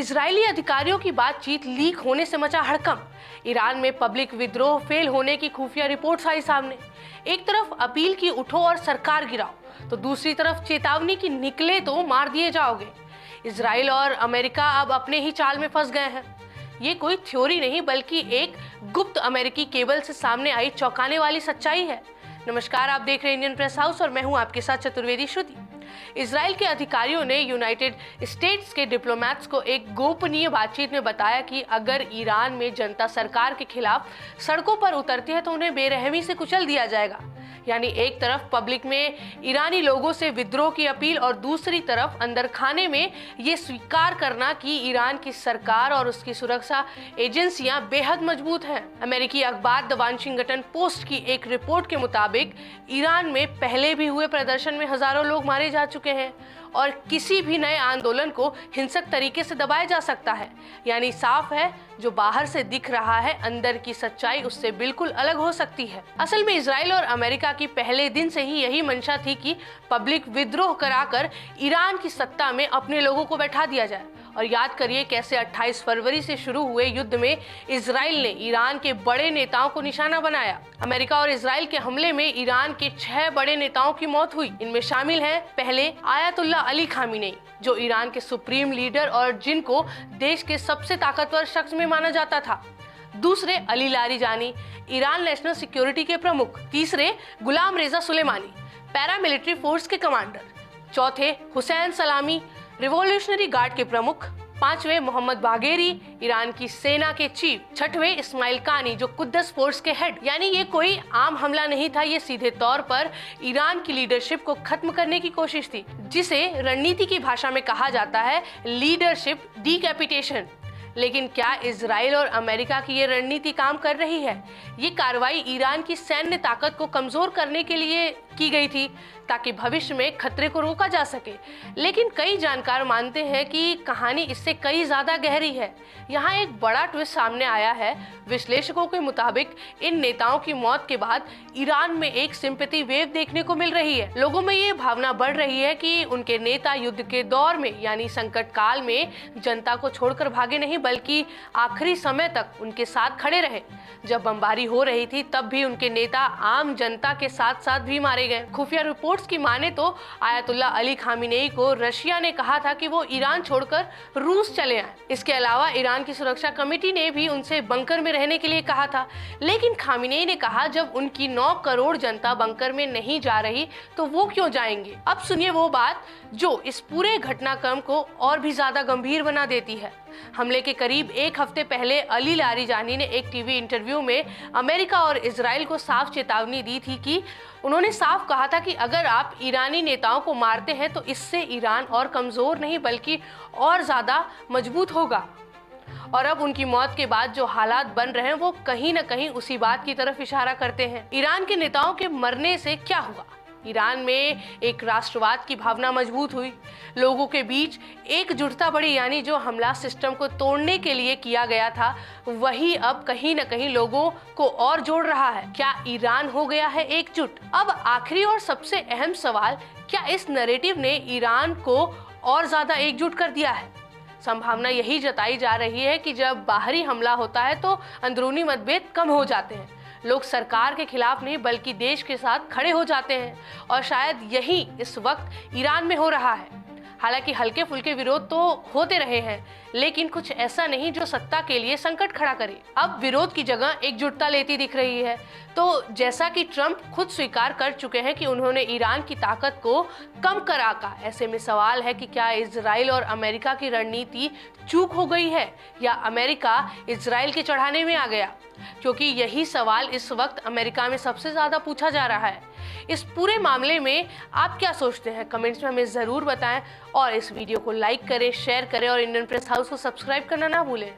Israeli अधिकारियों की बातचीत लीक होने से मचा हड़कंप। ईरान में पब्लिक विद्रोह फेल होने की खुफिया रिपोर्ट्स आई सामने। एक तरफ अपील की उठो और सरकार गिराओ, तो दूसरी तरफ चेतावनी की निकले तो मार दिए जाओगे। इजराइल और अमेरिका अब अपने ही चाल में फंस गए हैं। ये कोई थ्योरी नहीं बल्कि एक गुप्त अमेरिकी केबल से सामने आई चौंकाने वाली सच्चाई है। नमस्कार, आप देख रहे हैं इंडियन प्रेस हाउस और मैं हूं आपके साथ चतुर्वेदी श्रुति। इजराइल के अधिकारियों ने यूनाइटेड स्टेट्स के डिप्लोमैट्स को एक गोपनीय बातचीत में बताया कि अगर ईरान में जनता सरकार के खिलाफ सड़कों पर उतरती है तो उन्हें बेरहमी से कुचल दिया जाएगा। यानी एक तरफ पब्लिक में ईरानी लोगों से विद्रोह की अपील और दूसरी तरफ अंदर खाने में ये स्वीकार करना कि ईरान की सरकार और उसकी सुरक्षा एजेंसियां बेहद मजबूत हैं। अमेरिकी अखबार द वाशिंगटन पोस्ट की एक रिपोर्ट के मुताबिक ईरान में पहले भी हुए प्रदर्शन में हजारों लोग मारे जा चुके हैं और किसी भी नए आंदोलन को हिंसक तरीके से दबाया जा सकता है। यानी साफ है, जो बाहर से दिख रहा है अंदर की सच्चाई उससे बिल्कुल अलग हो सकती है। असल में इजराइल और अमेरिका की पहले दिन से ही यही मंशा थी कि पब्लिक विद्रोह कराकर ईरान की सत्ता में अपने लोगों को बैठा दिया जाए। और याद करिए कैसे 28 फरवरी से शुरू हुए युद्ध में इजराइल ने ईरान के बड़े नेताओं को निशाना बनाया। अमेरिका और इजराइल के हमले में ईरान के 6 बड़े नेताओं की मौत हुई। इनमें शामिल हैं पहले आयतुल्ला अली खामेनी, जो ईरान के सुप्रीम लीडर और जिनको देश के सबसे ताकतवर शख्स में माना जाता था। दूसरे Ali Larijani, Iran national security के प्रमुख। तीसरे गुलाम रेजा सुलेमानी, पैरामिलिट्री फोर्स के कमांडर। चौथे हुसैन सलामी, रिवॉल्यूशनरी गार्ड के प्रमुख। पांचवें मोहम्मद बागेरी, ईरान की सेना के चीफ। छठवें इस्माइल कानी, जो कुद्दस फोर्स के हेड। यानी ये कोई आम हमला नहीं था, ये सीधे तौर पर ईरान की लीडरशिप को खत्म करने की कोशिश थी, जिसे रणनीति की भाषा में कहा जाता है लीडरशिप डीकैपिटेशन। लेकिन क्या इजराइल और अमेरिका की ये रणनीति काम कर रही है? ये कार्रवाई ईरान की सैन्य ताकत को कमजोर करने के लिए की गई थी ताकि भविष्य में खतरे को रोका जा सके। लेकिन कई जानकार मानते हैं कि कहानी इससे कई ज्यादा गहरी है। यहाँ एक बड़ा ट्विस्ट सामने आया है। विश्लेषकों के मुताबिक इन नेताओं की मौत के बाद ईरान में एक सिंपैथी वेव देखने को मिल रही है। लोगों में ये भावना बढ़ रही है कि उनके नेता युद्ध के दौर में यानी संकट काल में जनता को छोड़कर भागे नहीं बल्कि आखिरी समय तक उनके साथ खड़े रहे। जब बमबारी हो रही थी तब भी उनके नेता आम जनता के साथ साथ भी मारे गए। खुफिया रिपोर्ट्स की माने तो आयतुल्ला अली खामेनी को रशिया ने कहा था कि वो ईरान छोड़कर रूस चले आए। इसके अलावा ईरान की सुरक्षा कमेटी ने भी उनसे बंकर में रहने के लिए कहा था। लेकिन खामेनी ने कहा जब उनकी 9 करोड़ जनता बंकर में नहीं जा रही तो वो क्यों जाएंगे। अब सुनिए वो बात जो इस पूरे घटनाक्रम को और भी ज्यादा गंभीर बना देती है। हमले के करीब एक हफ्ते पहले अली लारिजानी ने एक टीवी इंटरव्यू में अमेरिका और इजराइल को साफ चेतावनी दी थी कि उन्होंने साफ कहा था कि अगर आप ईरानी नेताओं को मारते हैं तो इससे ईरान और कमजोर नहीं बल्कि और ज्यादा मजबूत होगा। और अब उनकी मौत के बाद जो हालात बन रहे हैं वो कहीं न कहीं उसी बात की तरफ इशारा करते हैं। ईरान के नेताओं के मरने से क्या हुआ? ईरान में एक राष्ट्रवाद की भावना मजबूत हुई, लोगों के बीच एकजुटता बढ़ी। यानी जो हमला सिस्टम को तोड़ने के लिए किया गया था वही अब कहीं न कहीं लोगों को और जोड़ रहा है। क्या ईरान हो गया है एकजुट? अब आखिरी और सबसे अहम सवाल, क्या इस नैरेटिव ने ईरान को और ज्यादा एकजुट कर दिया है? संभावना यही जताई जा रही है कि जब बाहरी हमला होता है तो अंदरूनी मतभेद कम हो जाते हैं। लोग सरकार के खिलाफ नहीं बल्कि देश के साथ खड़े हो जाते हैं और शायद यही इस वक्त ईरान में हो रहा है। हालांकि हल्के फुल्के विरोध तो होते रहे हैं लेकिन कुछ ऐसा नहीं जो सत्ता के लिए संकट खड़ा करे। अब विरोध की जगह एकजुटता लेती दिख रही है। तो जैसा कि ट्रंप खुद स्वीकार कर चुके हैं कि उन्होंने ईरान की ताकत को कम करा का, ऐसे में सवाल है कि क्या इजराइल और अमेरिका की रणनीति चूक हो गई है या अमेरिका इजराइल के चढ़ाने में आ गया? क्योंकि यही सवाल इस वक्त अमेरिका में सबसे ज्यादा पूछा जा रहा है। इस पूरे मामले में आप क्या सोचते हैं? कमेंट्स में हमें जरूर बताएं और इस वीडियो को लाइक करें, शेयर करें और इंडियन प्रेस हाउस को सब्सक्राइब करना ना भूलें।